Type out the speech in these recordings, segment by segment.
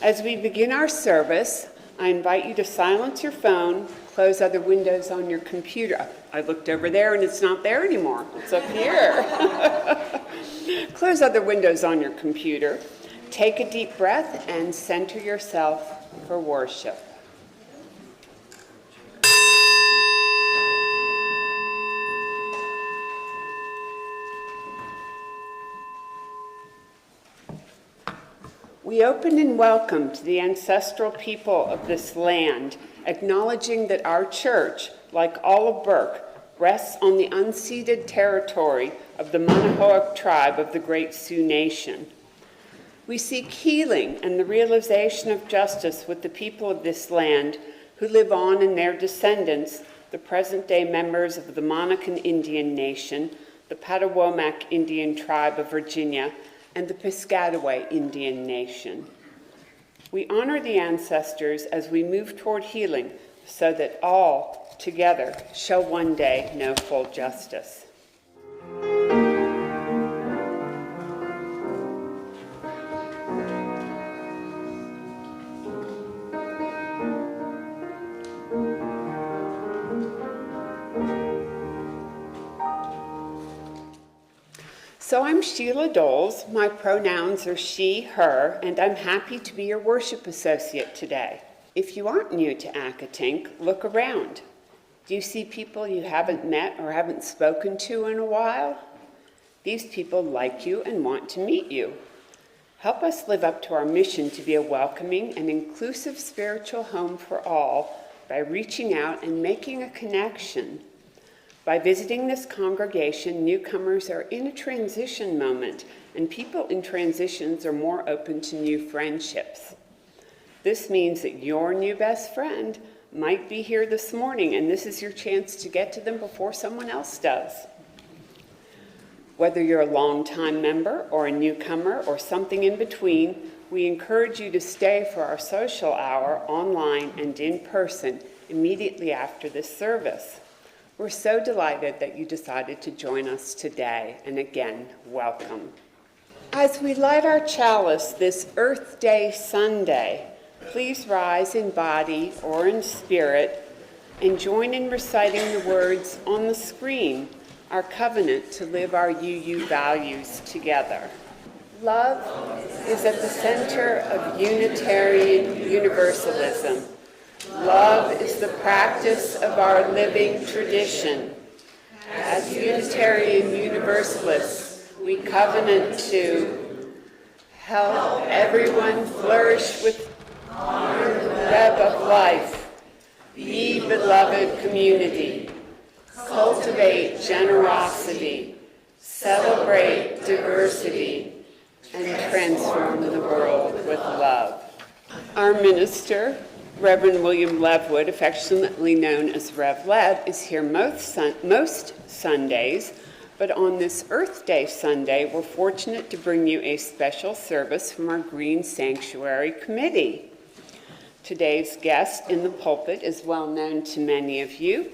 As we begin our service, I invite you to silence your phone, close other windows on your computer. I looked over there and it's not there anymore. It's up here. Close other windows on your computer. Take a deep breath and center yourself for worship. We open in welcome to the ancestral people of this land, acknowledging that our church, like all of Burke, rests on the unceded territory of the Manahoac tribe of the Great Sioux Nation. We seek healing and the realization of justice with the people of this land who live on in their descendants, the present-day members of the Monacan Indian Nation, the Patawomac Indian Tribe of Virginia, and the Piscataway Indian Nation. We honor the ancestors as we move toward healing so that all together shall one day know full justice. So I'm Sheila Doles, my pronouns are she, her, and I'm happy to be your worship associate today. If you aren't new to Accotink, look around. Do you see people you haven't met or haven't spoken to in a while? These people like you and want to meet you. Help us live up to our mission to be a welcoming and inclusive spiritual home for all by reaching out and making a connection. By visiting this congregation, newcomers are in a transition moment, and people in transitions are more open to new friendships. This means that your new best friend might be here this morning, and this is your chance to get to them before someone else does. Whether you're a longtime member or a newcomer or something in between, we encourage you to stay for our social hour online and in person immediately after this service. We're so delighted that you decided to join us today, and again, welcome. As we light our chalice this Earth Day Sunday, please rise in body or in spirit and join in reciting the words on the screen, our covenant to live our UU values together. Love is at the center of Unitarian Universalism. Love is the practice of our living tradition. As Unitarian Universalists, we covenant to help everyone flourish with honor the web of life, be beloved community, cultivate generosity, celebrate diversity, and transform the world with love. Our minister, Reverend William Levewood, affectionately known as Rev Lev, is here most Sundays, but on this Earth Day Sunday, we're fortunate to bring you a special service from our Green Sanctuary Committee. Today's guest in the pulpit is well known to many of you.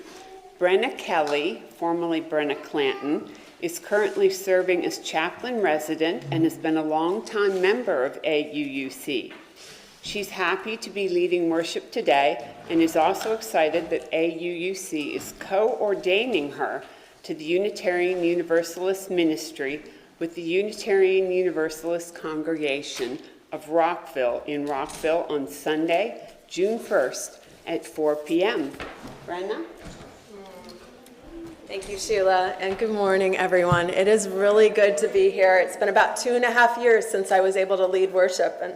Brenna Kelley, formerly Brenna Clanton, is currently serving as chaplain resident and has been a longtime member of AUUC. She's happy to be leading worship today and is also excited that AUUC is co-ordaining her to the Unitarian Universalist ministry with the Unitarian Universalist congregation of Rockville in Rockville on Sunday, June 1st at 4 p.m. Brenna? Thank you, Sheila, and good morning, everyone. It is really good to be here. It's been about 2.5 years since I was able to lead worship, and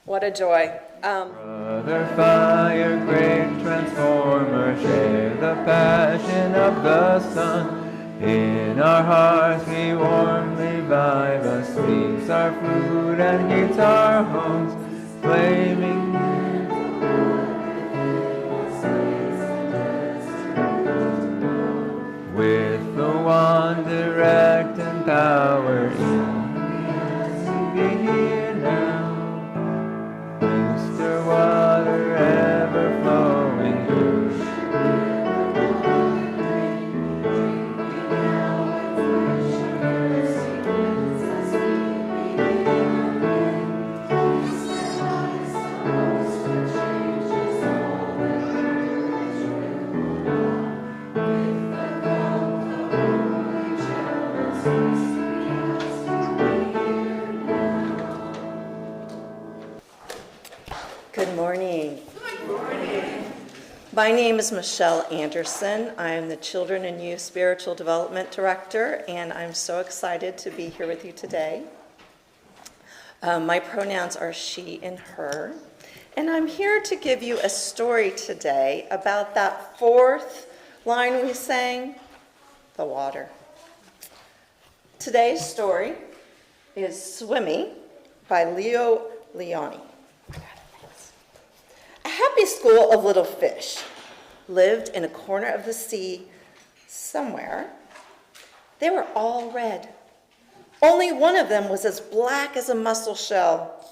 what a joy. Brother fire, great transformer, share the passion of the sun. In our hearts we warmly vibe, us speaks our food and heats our homes, flaming. With the one direct and power in be here now. Mr. Water ever flowing through. My name is Michelle Anderson. I am the Children and Youth Spiritual Development Director, and I'm so excited to be here with you today. My pronouns are she and her, and I'm here to give you a story today about that fourth line we sang, the water. Today's story is Swimmy by Leo Leoni. A happy school of little fish lived in a corner of the sea somewhere. They were all red. Only one of them was as black as a mussel shell.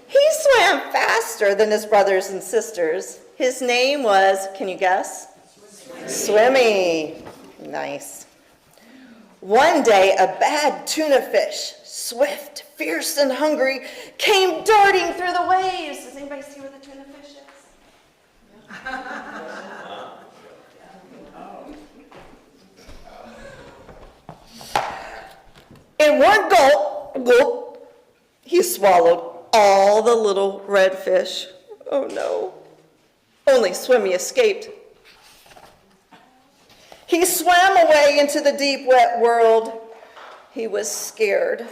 He swam faster than his brothers and sisters. His name was, can you guess? Swimmy. Nice. One day, a bad tuna fish, swift, fierce, and hungry, came darting through the waves. Does anybody see where the tuna fish is? In one gulp, he swallowed all the little red fish. Oh no, only Swimmy escaped. He swam away into the deep, wet world. He was scared,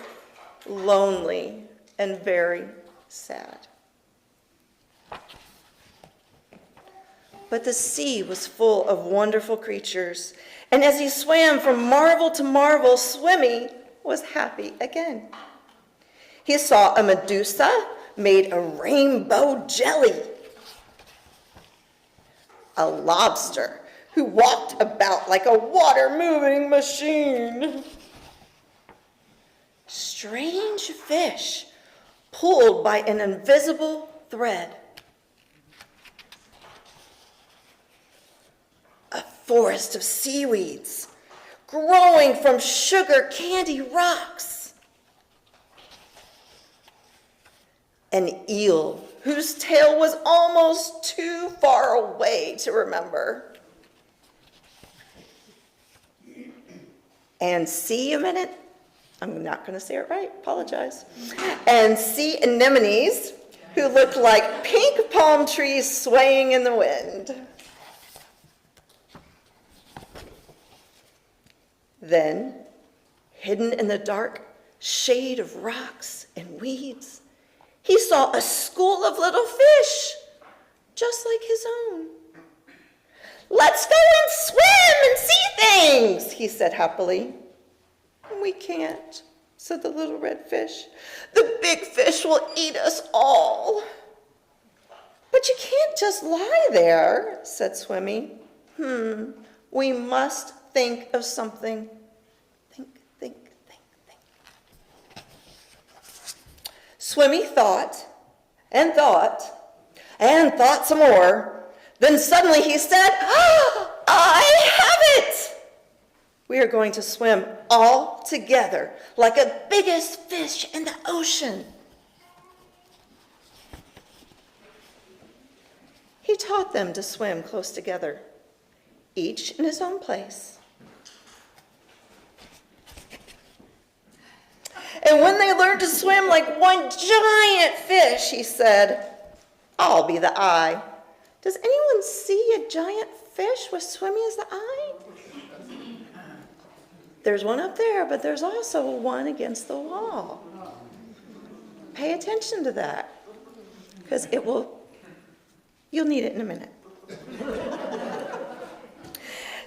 lonely, and very sad. But the sea was full of wonderful creatures, and as he swam from marvel to marvel, Swimmy was happy again. He saw a Medusa made of rainbow jelly, a lobster who walked about like a water-moving machine, strange fish pulled by an invisible thread, a forest of seaweeds growing from sugar candy rocks, an eel whose tail was almost too far away to remember, and sea anemones, I'm not going to say it right, apologize, and sea anemones who looked like pink palm trees swaying in the wind. Then, hidden in the dark shade of rocks and weeds, he saw a school of little fish, just like his own. "Let's go and swim and see things," he said happily. "We can't," said the little red fish. "The big fish will eat us all." "But you can't just lie there," said Swimmy. We must think of something. Think. Swimmy thought and thought and thought some more. Then suddenly he said, "I have it! We are going to swim all together like the biggest fish in the ocean." He taught them to swim close together, each in his own place. And when they learned to swim like one giant fish, he said, "I'll be the eye." Does anyone see a giant fish with Swimmy as the eye? There's one up there, but there's also one against the wall. Pay attention to that, because you'll need it in a minute.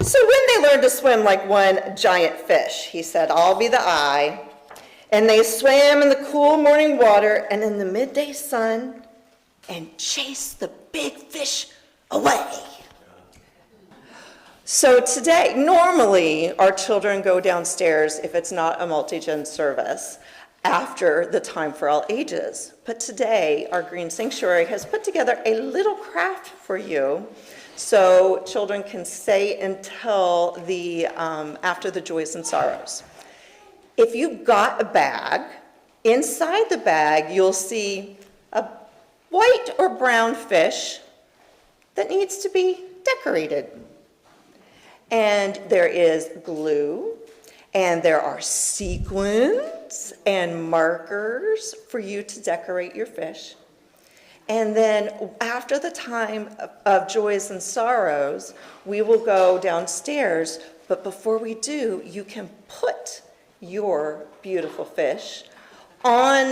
So when they learned to swim like one giant fish, he said, "I'll be the eye." And they swam in the cool morning water and in the midday sun and chased the big fish away. So today, normally our children go downstairs if it's not a multi-gen service after the Time for All Ages. But today, our Green Sanctuary has put together a little craft for you so children can stay until after the joys and sorrows. If you've got a bag, inside the bag you'll see a white or brown fish that needs to be decorated. And there is glue And there are sequins and markers for you to decorate your fish. And then after the time of joys and sorrows, we will go downstairs. But before we do, you can put your beautiful fish on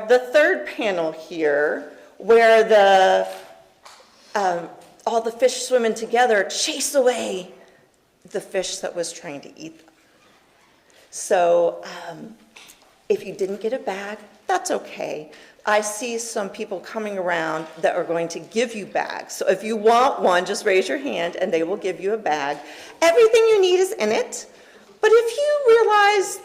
the third panel here, where all the fish swimming together chase away the fish that was trying to eat them. So if you didn't get a bag, that's okay. I see some people coming around that are going to give you bags. So if you want one, just raise your hand and they will give you a bag. Everything you need is in it. But if you realize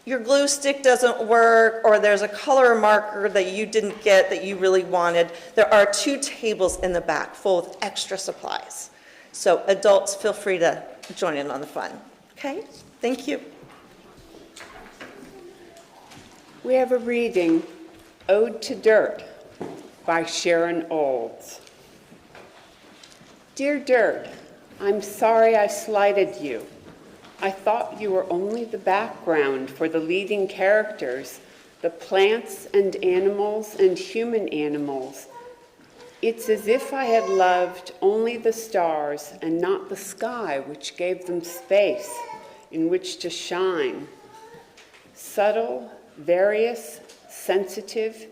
your glue stick doesn't work, or there's a color marker that you didn't get that you really wanted, there are 2 tables in the back full of extra supplies. So adults, feel free to join in on the fun. Okay? Thank you. We have a reading, Ode to Dirt, by Sharon Olds. Dear Dirt, I'm sorry I slighted you. I thought you were only the background for the leading characters, the plants and animals and human animals. It's as if I had loved only the stars and not the sky, which gave them space in which to shine. Subtle, various, sensitive,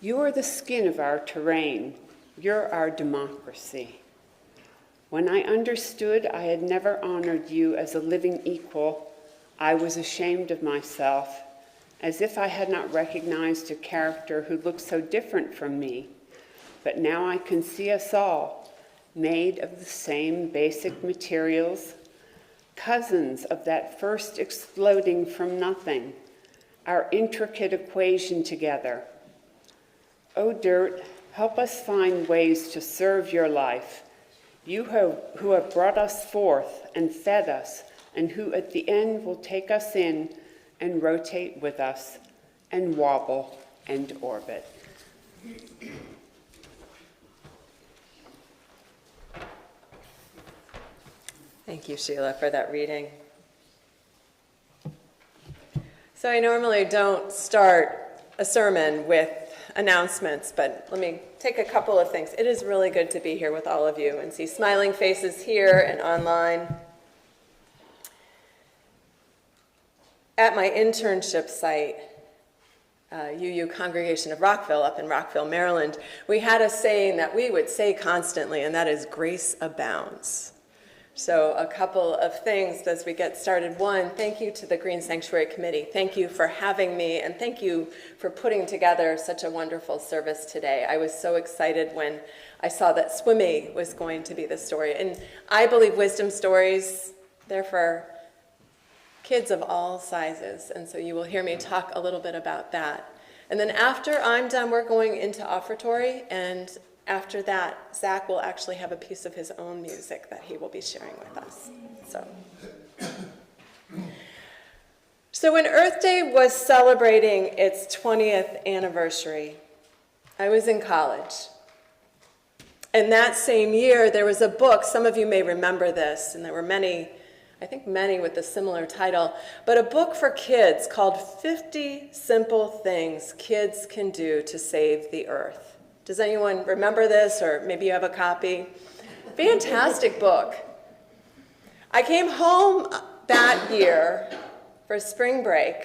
you are the skin of our terrain. You're our democracy. When I understood I had never honored you as a living equal, I was ashamed of myself, as if I had not recognized a character who looked so different from me. But now I can see us all, made of the same basic materials, cousins of that first exploding from nothing, our intricate equation together. Oh, Dirt, help us find ways to serve your life, you who have brought us forth and fed us, and who at the end will take us in and rotate with us and wobble and orbit. Thank you, Sheila, for that reading. So I normally don't start a sermon with announcements, but let me take a couple of things. It is really good to be here with all of you and see smiling faces here and online. At my internship site, UU Congregation of Rockville, up in Rockville, Maryland, we had a saying that we would say constantly, and that is grace abounds. So a couple of things as we get started. One, thank you to the Green Sanctuary Committee. Thank you for having me, and thank you for putting together such a wonderful service today. I was so excited when I saw that Swimmy was going to be the story. And I believe wisdom stories, they're for kids of all sizes, and so you will hear me talk a little bit about that. And then after I'm done, we're going into offertory, and after that, Zach will actually have a piece of his own music that he will be sharing with us. So when Earth Day was celebrating its 20th anniversary, I was in college. And that same year, there was a book, some of you may remember this, and there were many, I think many with a similar title, but a book for kids called 50 Simple Things Kids Can Do to Save the Earth. Does anyone remember this, or maybe you have a copy? Fantastic book. I came home that year for spring break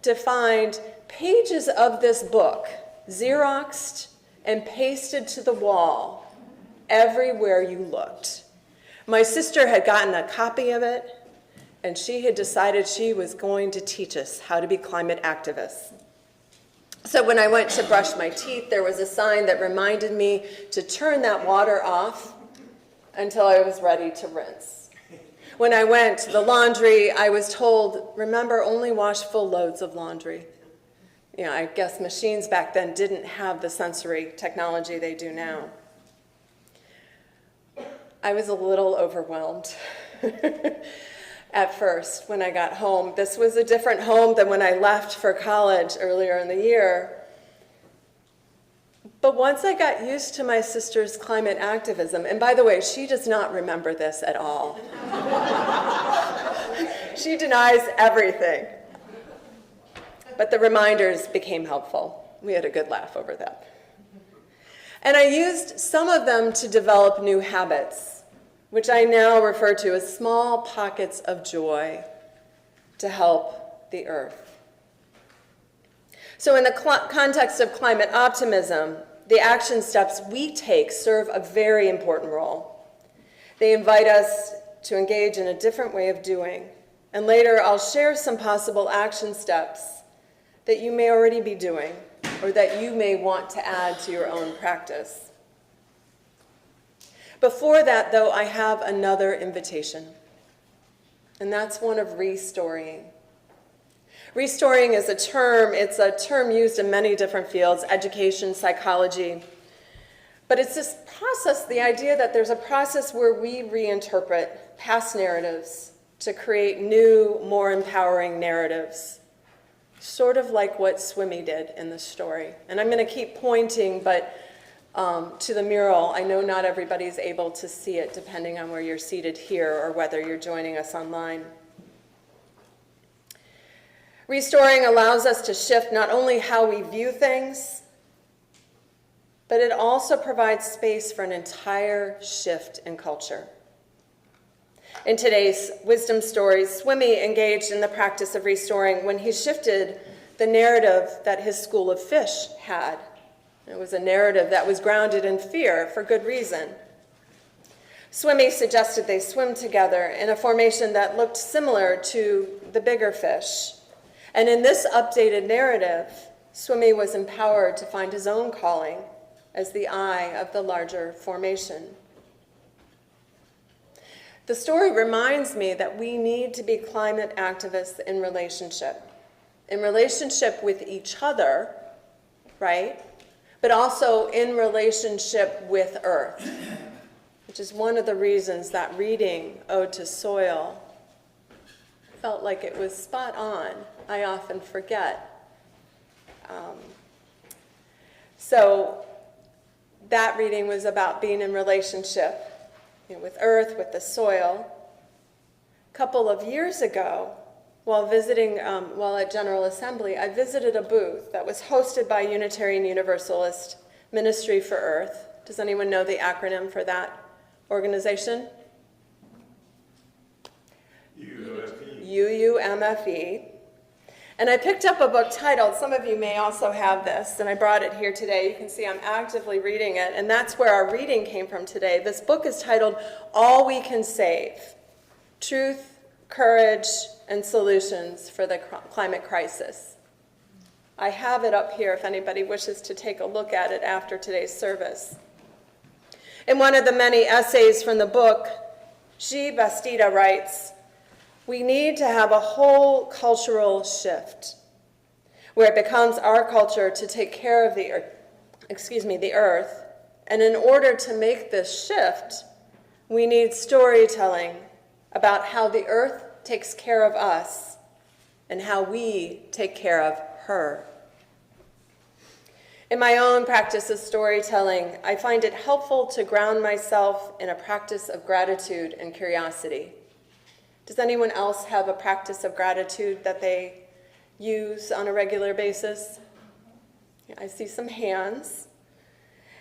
to find pages of this book Xeroxed and pasted to the wall everywhere you looked. My sister had gotten a copy of it, and she had decided she was going to teach us how to be climate activists. So when I went to brush my teeth, there was a sign that reminded me to turn that water off until I was ready to rinse. When I went to the laundry, I was told, remember, only wash full loads of laundry. You know, I guess machines back then didn't have the sensory technology they do now. I was a little overwhelmed at first when I got home. This was a different home than when I left for college earlier in the year. But once I got used to my sister's climate activism, and by the way, she does not remember this at all. She denies everything. But the reminders became helpful. We had a good laugh over that. And I used some of them to develop new habits, which I now refer to as small pockets of joy to help the earth. So in the context of climate optimism, the action steps we take serve a very important role. They invite us to engage in a different way of doing. And later I'll share some possible action steps that you may already be doing or that you may want to add to your own practice. Before that, though, I have another invitation, and that's one of restoring. Restoring is it's a term used in many different fields, education, psychology, but it's this process, the idea that there's a process where we reinterpret past narratives to create new, more empowering narratives, sort of like what Swimmy did in the story. And I'm going to keep pointing, but to the mural. I know not everybody's able to see it depending on where you're seated here or whether you're joining us online. Restoring allows us to shift not only how we view things, but it also provides space for an entire shift in culture. In today's wisdom stories, Swimmy engaged in the practice of restoring when he shifted the narrative that his school of fish had. It was a narrative that was grounded in fear for good reason. Swimmy suggested they swim together in a formation that looked similar to the bigger fish. And in this updated narrative, Swimmy was empowered to find his own calling as the eye of the larger formation. The story reminds me that we need to be climate activists in relationship with each other, right? But also in relationship with Earth, which is one of the reasons that reading Ode to Soil felt like it was spot on. I often forget. So that reading was about being in relationship with Earth, with the soil. A couple of years ago, while at General Assembly, I visited a booth that was hosted by Unitarian Universalist Ministry for Earth. Does anyone know the acronym for that organization? UUMFE. And I picked up a book titled, some of you may also have this, and I brought it here today. You can see I'm actively reading it, and that's where our reading came from today. This book is titled, All We Can Save: Truth, Courage, and Solutions for the Climate Crisis. I have it up here if anybody wishes to take a look at it after today's service. In one of the many essays from the book, G. Bastida writes, "We need to have a whole cultural shift where it becomes our culture to take care of the earth. And in order to make this shift, we need storytelling about how the earth takes care of us and how we take care of her." In my own practice of storytelling, I find it helpful to ground myself in a practice of gratitude and curiosity. Does anyone else have a practice of gratitude that they use on a regular basis? Yeah, I see some hands.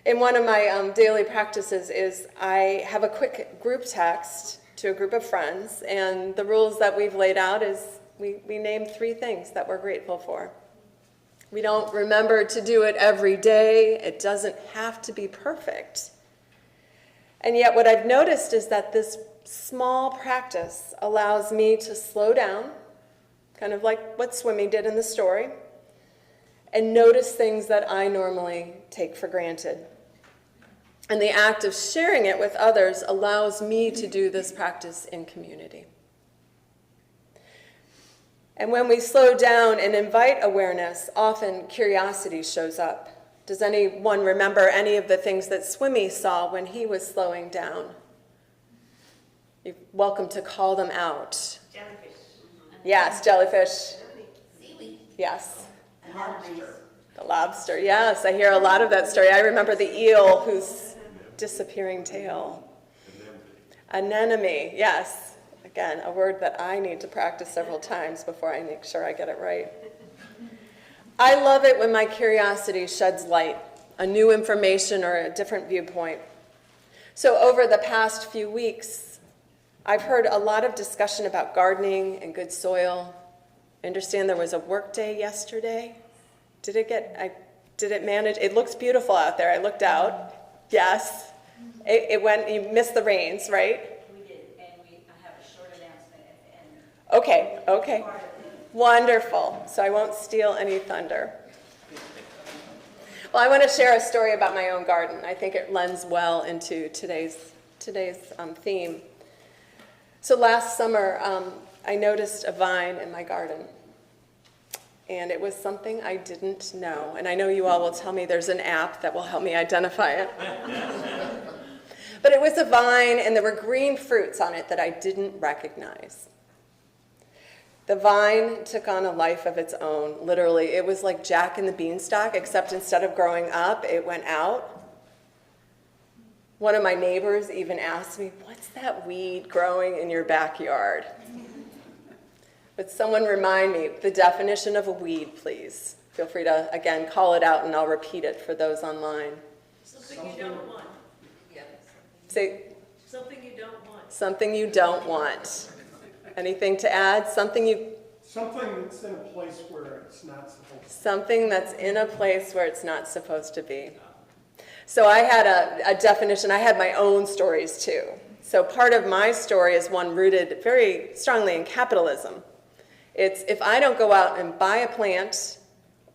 In one of my daily practices is I have a quick group text to a group of friends, and the rules that we've laid out is we name 3 things that we're grateful for. We don't remember to do it every day. It doesn't have to be perfect. And yet what I've noticed is that this small practice allows me to slow down, kind of like what Swimmy did in the story, and notice things that I normally take for granted. And the act of sharing it with others allows me to do this practice in community. And when we slow down and invite awareness, often curiosity shows up. Does anyone remember any of the things that Swimmy saw when he was slowing down? You're welcome to call them out. Jellyfish. Yes, jellyfish. Seaweed. Yes. Lobster. The lobster, yes. I hear a lot of that story. I remember the eel whose disappearing tail. Anemone, yes. Again, a word that I need to practice several times before I make sure I get it right. I love it when my curiosity sheds light, a new information or a different viewpoint. So over the past few weeks, I've heard a lot of discussion about gardening and good soil. I understand there was a work day yesterday. Did it manage? It looks beautiful out there. I looked out. Yes. It went, you missed the rains, right? We did, and I have a short announcement at the end. Okay. Wonderful. So I won't steal any thunder. Well, I want to share a story about my own garden. I think it lends well into today's theme. So last summer, I noticed a vine in my garden. And it was something I didn't know. And I know you all will tell me there's an app that will help me identify it. But it was a vine, and there were green fruits on it that I didn't recognize. The vine took on a life of its own, literally. It was like Jack and the Beanstalk, except instead of growing up, it went out. One of my neighbors even asked me, "What's that weed growing in your backyard?" Would someone remind me the definition of a weed, please? Feel free to, again, call it out, and I'll repeat it for those online. Something you don't want. Say, Something you don't want. something you don't want. Anything to add? Something that's in a place where it's not supposed to Something that's in a place where it's not supposed to be. So I had a definition. I had my own stories too. So part of my story is one rooted very strongly in capitalism. It's if I don't go out and buy a plant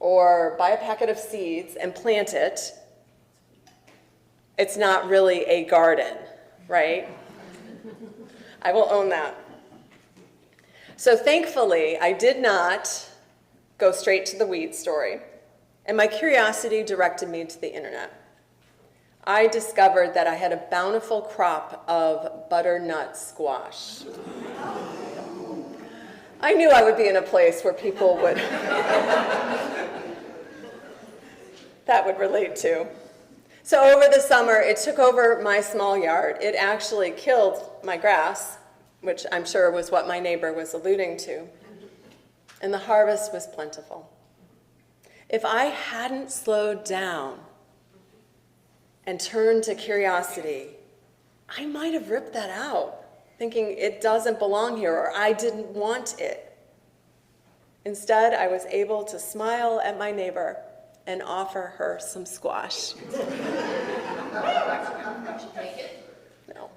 or buy a packet of seeds and plant it, it's not really a garden, right? I will own that. So thankfully, I did not go straight to the weed story, and my curiosity directed me to the internet. I discovered that I had a bountiful crop of butternut squash. I knew I would be in a place where people would that would relate to. So over the summer, it took over my small yard. It actually killed my grass, which I'm sure was what my neighbor was alluding to. And the harvest was plentiful. If I hadn't slowed down and turned to curiosity, I might have ripped that out, thinking it doesn't belong here or I didn't want it. Instead, I was able to smile at my neighbor and offer her some squash. Should take it. No.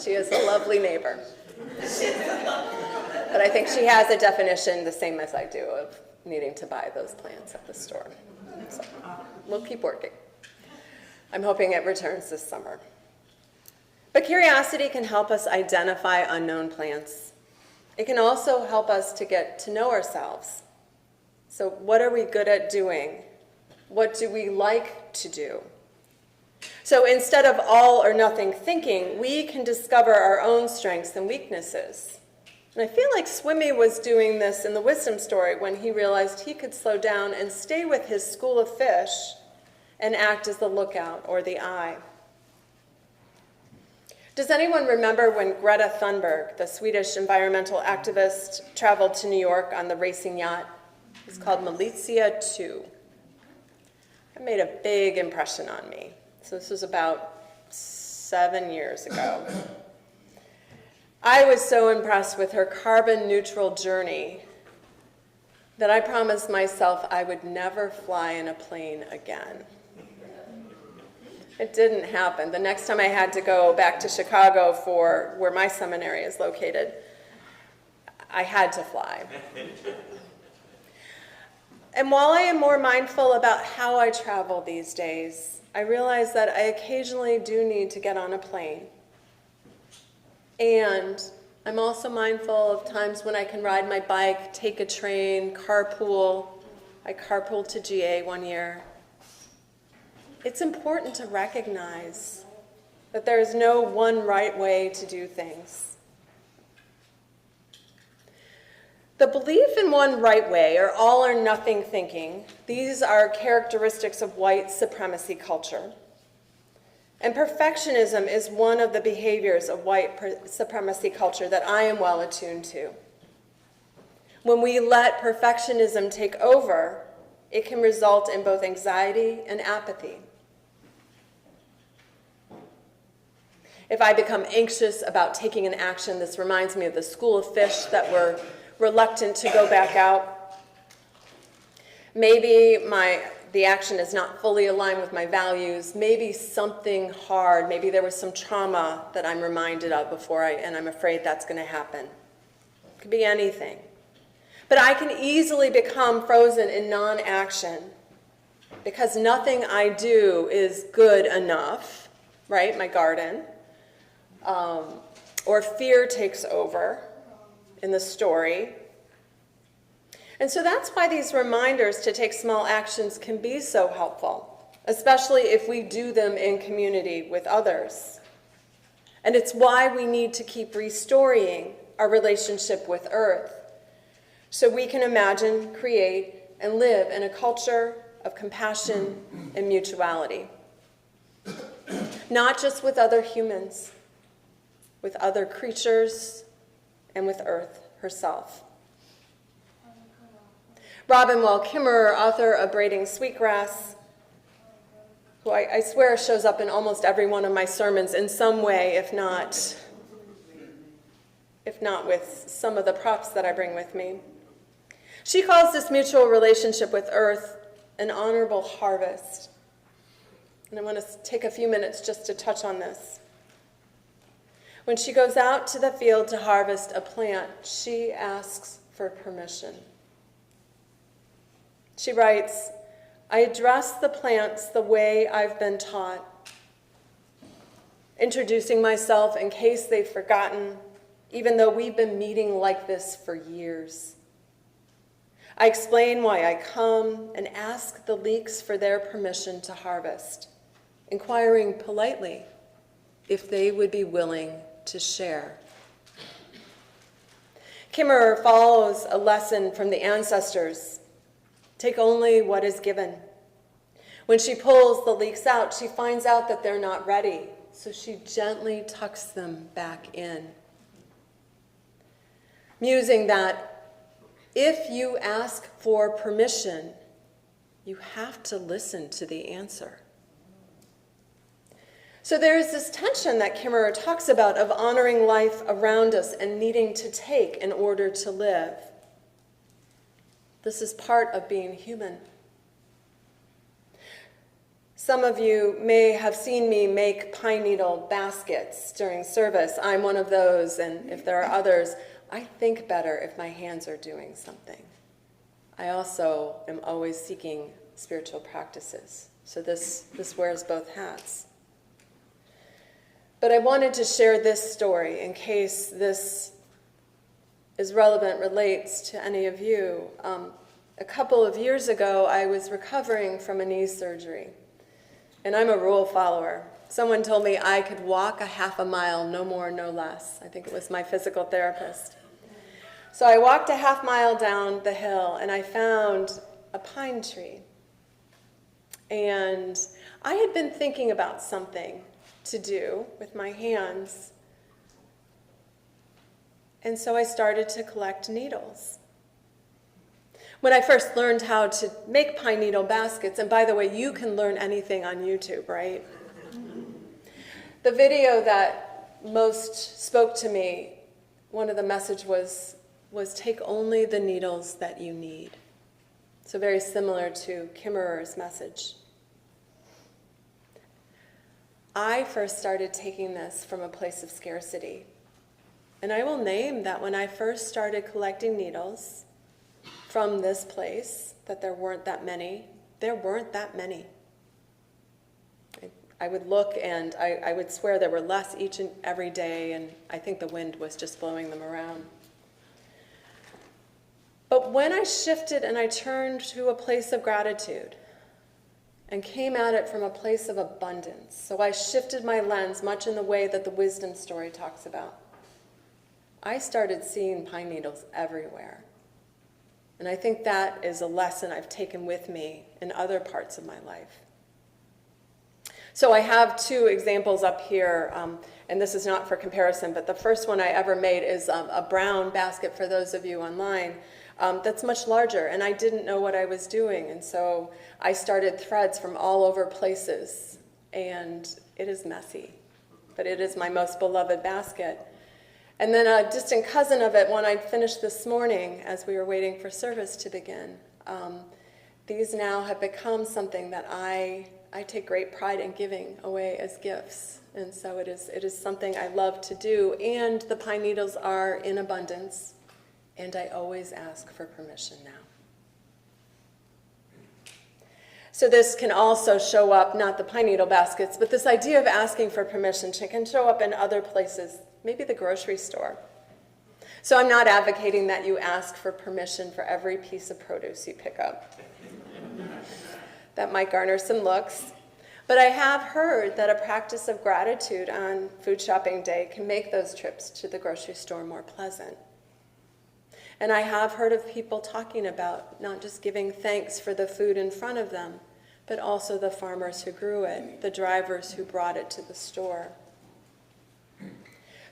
She is a lovely neighbor. But I think she has a definition the same as I do of needing to buy those plants at the store. So we'll keep working. I'm hoping it returns this summer. But curiosity can help us identify unknown plants. It can also help us to get to know ourselves. So what are we good at doing? What do we like to do? So instead of all or nothing thinking, we can discover our own strengths and weaknesses. And I feel like Swimmy was doing this in the wisdom story when he realized he could slow down and stay with his school of fish and act as the lookout or the eye. Does anyone remember when Greta Thunberg, the Swedish environmental activist, traveled to New York on the racing yacht? It's called Malizia 2. It made a big impression on me. So this was about 7 years ago. I was so impressed with her carbon neutral journey that I promised myself I would never fly in a plane again. It didn't happen. The next time I had to go back to Chicago for where my seminary is located, I had to fly. And while I am more mindful about how I travel these days, I realize that I occasionally do need to get on a plane. And I'm also mindful of times when I can ride my bike, take a train, carpool. I carpooled to GA one year. It's important to recognize that there is no one right way to do things. The belief in one right way, or all or nothing thinking, these are characteristics of white supremacy culture. And perfectionism is one of the behaviors of white supremacy culture that I am well attuned to. When we let perfectionism take over, it can result in both anxiety and apathy. If I become anxious about taking an action, this reminds me of the school of fish that were reluctant to go back out. Maybe the action is not fully aligned with my values. Maybe something hard, maybe there was some trauma that I'm reminded of and I'm afraid that's going to happen. It could be anything. But I can easily become frozen in non-action because nothing I do is good enough, right? My garden. Or fear takes over in the story. And so that's why these reminders to take small actions can be so helpful, especially if we do them in community with others. And it's why we need to keep restoring our relationship with Earth, so we can imagine, create, and live in a culture of compassion and mutuality. Not just with other humans, with other creatures, and with Earth herself. Robin Wall Kimmerer, author of Braiding Sweetgrass, who I swear shows up in almost every one of my sermons in some way, if not with some of the props that I bring with me. She calls this mutual relationship with Earth an honorable harvest. And I want to take a few minutes just to touch on this. When she goes out to the field to harvest a plant, she asks for permission. She writes, "I address the plants the way I've been taught, introducing myself in case they've forgotten, even though we've been meeting like this for years. I explain why I come and ask the leeks for their permission to harvest, inquiring politely if they would be willing to share." Kimmerer follows a lesson from the ancestors. Take only what is given. When she pulls the leeks out, she finds out that they're not ready, so she gently tucks them back in, musing that if you ask for permission, you have to listen to the answer. So there is this tension that Kimmerer talks about of honoring life around us and needing to take in order to live. This is part of being human. Some of you may have seen me make pine needle baskets during service. I'm one of those, and if there are others, I think better if my hands are doing something. I also am always seeking spiritual practices, so this wears both hats. But I wanted to share this story in case this is relevant, relates to any of you. A couple of years ago, I was recovering from a knee surgery, and I'm a rule follower. Someone told me I could walk a half a mile, no more, no less. I think it was my physical therapist. So I walked a half mile down the hill, and I found a pine tree. And I had been thinking about something to do with my hands. And so I started to collect needles. When I first learned how to make pine needle baskets, and by the way, you can learn anything on YouTube, right? The video that most spoke to me, one of the message was take only the needles that you need. So very similar to Kimmerer's message. I first started taking this from a place of scarcity. And I will name that when I first started collecting needles from this place, that there weren't that many. I would look and I would swear there were less each and every day, and I think the wind was just blowing them around. But when I shifted and I turned to a place of gratitude and came at it from a place of abundance, so I shifted my lens much in the way that the wisdom story talks about, I started seeing pine needles everywhere. And I think that is a lesson I've taken with me in other parts of my life. So I have two examples up here, and this is not for comparison, but the first one I ever made is a brown basket for those of you online that's much larger, and I didn't know what I was doing, and so I started threads from all over places, and it is messy, but it is my most beloved basket. And then a distant cousin of it, one I finished this morning as we were waiting for service to begin. These now have become something that I take great pride in giving away as gifts. And so it is something I love to do. And the pine needles are in abundance. And I always ask for permission now. So this can also show up, not the pine needle baskets, but this idea of asking for permission can show up in other places, maybe the grocery store. So I'm not advocating that you ask for permission for every piece of produce you pick up. That might garner some looks. But I have heard that a practice of gratitude on food shopping day can make those trips to the grocery store more pleasant. And I have heard of people talking about not just giving thanks for the food in front of them, but also the farmers who grew it, the drivers who brought it to the store.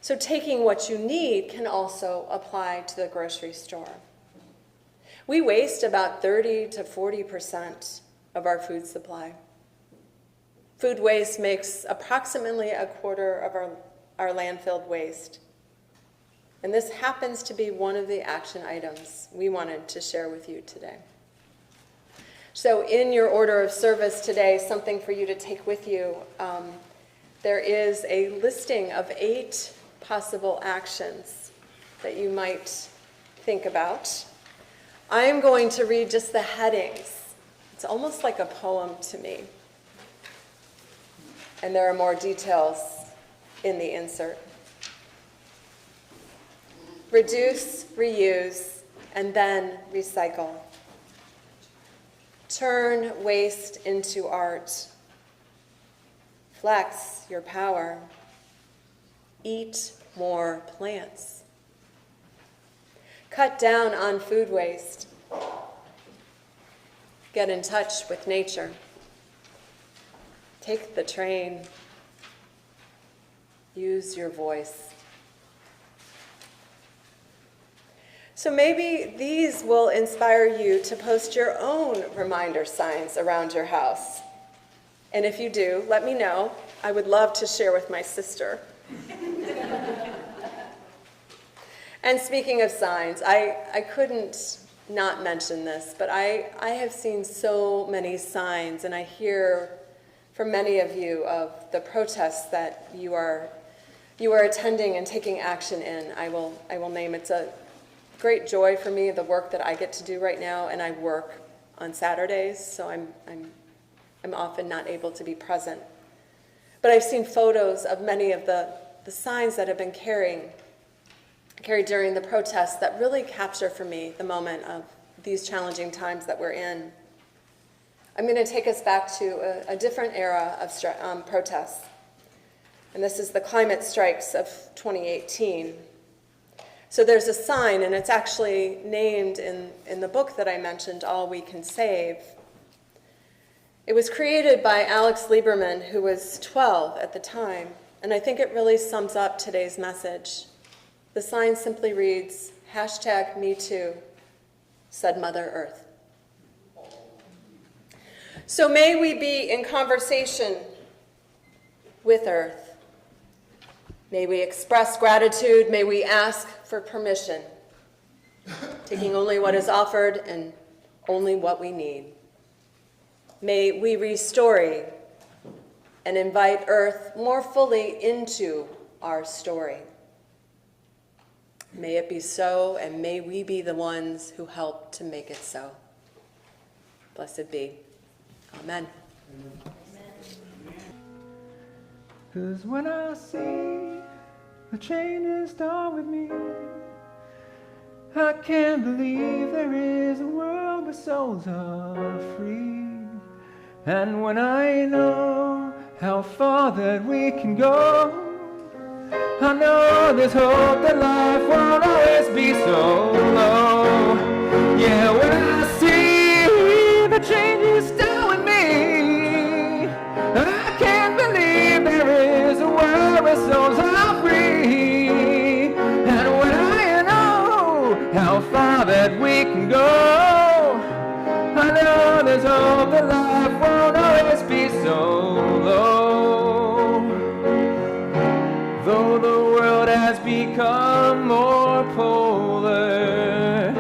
So taking what you need can also apply to the grocery store. We waste about 30 to 40% of our food supply. Food waste makes approximately a quarter of our landfill waste. And this happens to be one of the action items we wanted to share with you today. So in your order of service today, something for you to take with you, there is a listing of 8 possible actions that you might think about. I'm going to read just the headings. It's almost like a poem to me. And there are more details in the insert. Reduce, reuse, and then recycle. Turn waste into art. Flex your power. Eat more plants. Cut down on food waste. Get in touch with nature. Take the train. Use your voice. So maybe these will inspire you to post your own reminder signs around your house. And if you do, let me know. I would love to share with my sister. And speaking of signs, I couldn't not mention this, but I have seen so many signs, and I hear from many of you of the protests that you are attending and taking action in. I will name it's a great joy for me, the work that I get to do right now, and I work on Saturdays, so I'm often not able to be present. But I've seen photos of many of the signs that have been carried during the protests that really capture for me the moment of these challenging times that we're in. I'm going to take us back to a different era of protests, and this is the climate strikes of 2018. So there's a sign, and it's actually named in the book that I mentioned, All We Can Save. It was created by Alex Lieberman, who was 12 at the time, and I think it really sums up today's message. The sign simply reads, #MeToo, said Mother Earth. So may we be in conversation with Earth. May we express gratitude. May we ask for permission, taking only what is offered and only what we need. May we restore and invite Earth more fully into our story. May it be so, and may we be the ones who help to make it so. Blessed be. Amen. 'Cause when I see the chain is done with me, I can't believe there is a world where souls are free. And when I know how far that we can go, I know there's hope that life won't always be so low. Yeah, when I see the changes down in me, I can't believe there is a world where souls are free. And when I know how far that we can go, I know there's hope that life won't always be so low. Though the world has become more polar,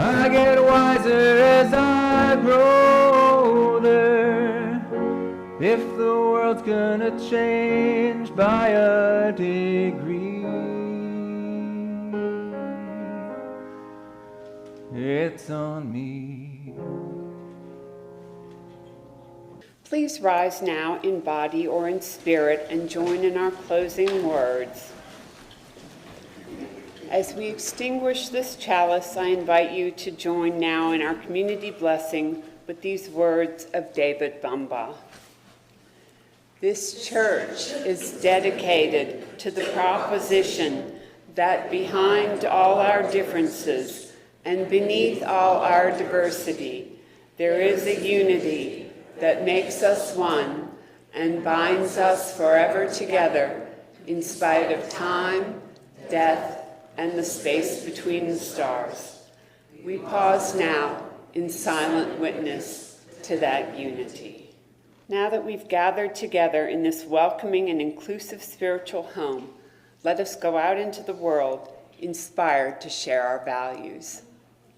I get wiser as I grow older. If the world's gonna change by a degree, it's on me. Please rise now in body or in spirit and join in our closing words. As we extinguish this chalice, I invite you to join now in our community blessing with these words of David Bumbaugh. This church is dedicated to the proposition that behind all our differences and beneath all our diversity, there is a unity that makes us one and binds us forever together in spite of time, death, and the space between the stars. We pause now in silent witness to that unity. Now that we've gathered together in this welcoming and inclusive spiritual home, let us go out into the world inspired to share our values.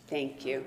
Thank you.